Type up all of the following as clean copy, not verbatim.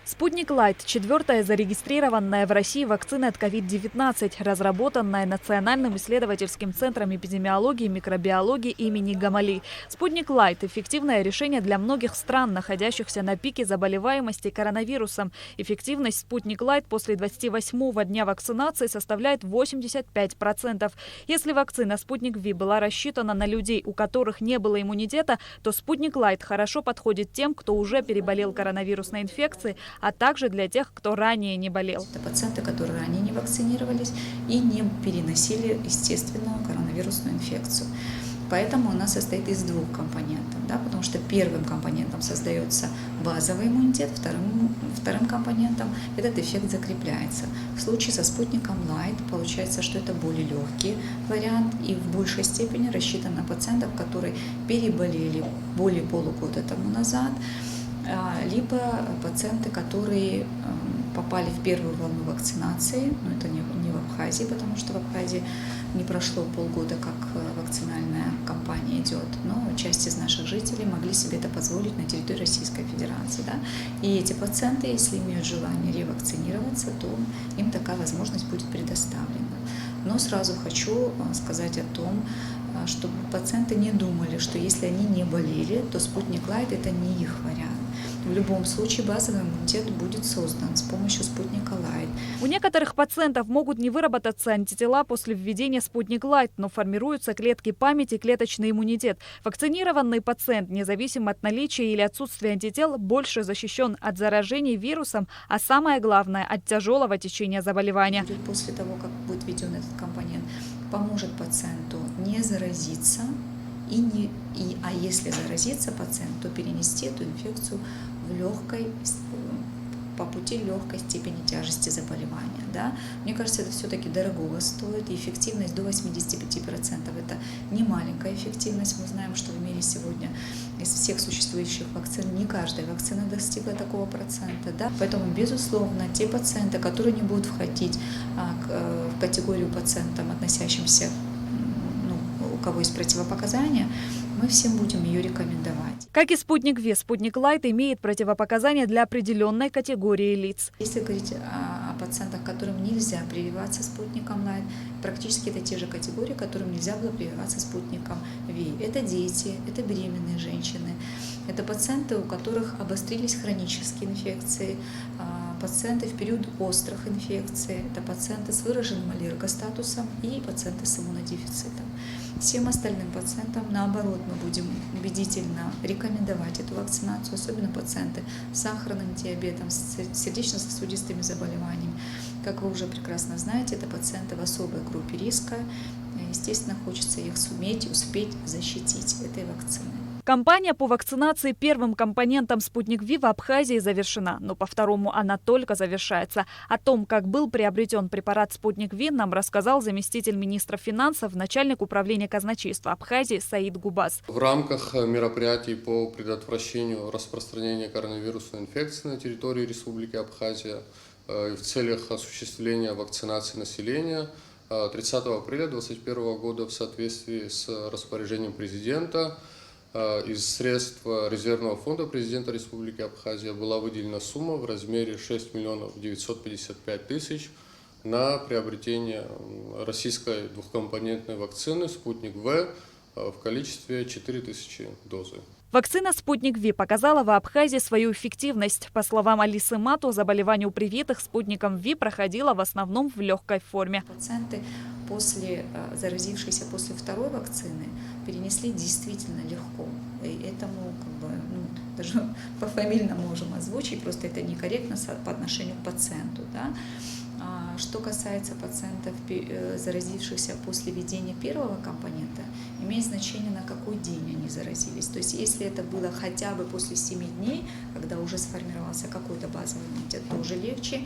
Спутник Лайт – четвертая зарегистрированная в России вакцина от COVID-19, разработанная Национальным исследовательским центром эпидемиологии и микробиологии имени Гамали. Спутник Лайт – эффективное решение для многих стран, находящихся на пике заболеваемости коронавирусом. Эффективность Спутник Лайт после 28-го дня вакцинации составляет 85%. Если вакцина Спутник Ви была рассчитана на людей, у которых не было иммунитета, то Спутник Лайт хорошо подходит тем, кто уже переболел коронавирусной инфекцией, а также для тех, кто ранее не болел. Это пациенты, которые ранее не вакцинировались и не переносили естественную коронавирусную инфекцию. Поэтому она состоит из двух компонентов, потому что первым компонентом создается базовый иммунитет, вторым компонентом этот эффект закрепляется. В случае со спутником Light получается, что это более легкий вариант и в большей степени рассчитан на пациентов, которые переболели более полугода тому назад, либо пациенты, которые попали в первую волну вакцинации, но это не в Абхазии, потому что в Абхазии не прошло полгода, как вакцинальная кампания идет, но часть из наших жителей могли себе это позволить на территории Российской Федерации. И эти пациенты, если имеют желание ревакцинироваться, то им такая возможность будет предоставлена. Но сразу хочу сказать о том, чтобы пациенты не думали, что если они не болели, то спутник Лайт – это не их вариант. В любом случае базовый иммунитет будет создан с помощью спутника Лайт. У некоторых пациентов могут не выработаться антитела после введения спутник Лайт, но формируются клетки памяти, клеточный иммунитет. Вакцинированный пациент, независимо от наличия или отсутствия антител, больше защищен от заражений вирусом, а самое главное – от тяжелого течения заболевания. После того, как будет введен этот компонент, поможет пациенту не заразиться, а если заразится пациент, то перенести эту инфекцию по пути легкой степени тяжести заболевания. Мне кажется, это все-таки дорогого стоит, и эффективность до 85%. Это не маленькая эффективность. Мы знаем, что в мире сегодня из всех существующих вакцин не каждая вакцина достигла такого процента. Поэтому, безусловно, те пациенты, которые не будут входить в категорию пациентов, относящимся, у кого есть противопоказания, мы всем будем ее рекомендовать. Как и спутник Ви, спутник Лайт имеет противопоказания для определенной категории лиц. Если говорить о пациентах, которым нельзя прививаться спутником Лайт, практически это те же категории, которым нельзя было прививаться спутником Ви. Это дети, это беременные женщины, это пациенты, у которых обострились хронические инфекции, пациенты в период острых инфекций, это пациенты с выраженным аллергостатусом и пациенты с иммунодефицитом. Всем остальным пациентам, наоборот, мы будем убедительно рекомендовать эту вакцинацию, особенно пациенты с сахарным диабетом, с сердечно-сосудистыми заболеваниями. Как вы уже прекрасно знаете, это пациенты в особой группе риска. Естественно, хочется их успеть защитить этой вакциной. Кампания по вакцинации первым компонентом спутник Ви в Абхазии завершена, но по второму она только завершается. О том, как был приобретен препарат спутник Ви, нам рассказал заместитель министра финансов, начальник управления казначейства Абхазии Саид Губаз. В рамках мероприятий по предотвращению распространения коронавирусной инфекции на территории Республики Абхазия в целях осуществления вакцинации населения 30 апреля 2021 года в соответствии с распоряжением президента из средств резервного фонда президента Республики Абхазия была выделена сумма в размере 6 миллионов 955 тысяч на приобретение российской двухкомпонентной вакцины «Спутник В» в количестве 4000 дозы. Вакцина «Спутник Ви» показала в Абхазии свою эффективность. По словам Алисы Мату, заболевание у привитых спутником Ви проходило в основном в легкой форме. Пациенты, заразившиеся после второй вакцины, перенесли действительно легко. И этому даже пофамильно можем озвучить, просто это некорректно по отношению к пациенту. Что касается пациентов, заразившихся после введения первого компонента, имеет значение, на какой день они заразились. То есть если это было хотя бы после 7 дней, когда уже сформировался какой-то базовый иммунитет, то уже легче.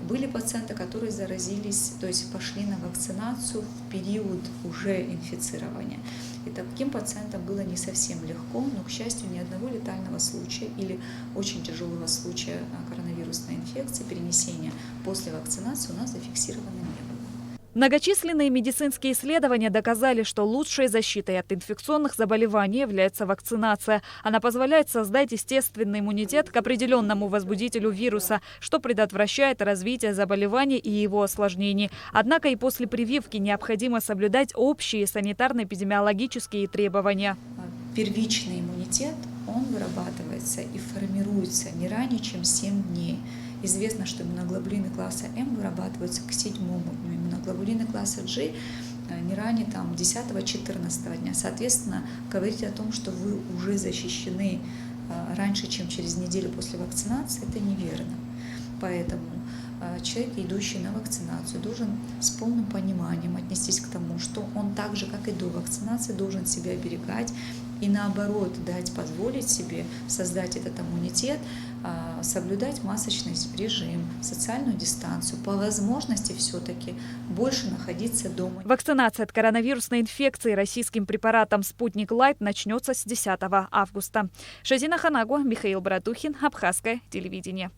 Были пациенты, которые заразились, то есть пошли на вакцинацию в период уже инфицирования. И таким пациентам было не совсем легко, но, к счастью, ни одного летального случая или очень тяжелого случая коронавирусной инфекции, перенесения после вакцинации у нас зафиксировано не было. Многочисленные медицинские исследования доказали, что лучшей защитой от инфекционных заболеваний является вакцинация. Она позволяет создать естественный иммунитет к определенному возбудителю вируса, что предотвращает развитие заболевания и его осложнений. Однако и после прививки необходимо соблюдать общие санитарно-эпидемиологические требования. Первичный иммунитет, он вырабатывается и формируется не ранее, чем 7 дней. Известно, что иммуноглобулины класса М вырабатываются к 7-му дню, иммуноглобулины класса G не ранее 10-14 дня. Соответственно, говорить о том, что вы уже защищены раньше, чем через неделю после вакцинации, это неверно. Поэтому человек, идущий на вакцинацию, должен с полным пониманием отнестись к тому, что он так же, как и до вакцинации, должен себя оберегать и наоборот позволить себе создать этот иммунитет, соблюдать масочный режим, социальную дистанцию, по возможности все-таки больше находиться дома. Вакцинация от коронавирусной инфекции российским препаратом «Спутник Лайт» начнется с 10 августа. Шазина Ханагу, Михаил Братухин, Абхазское телевидение.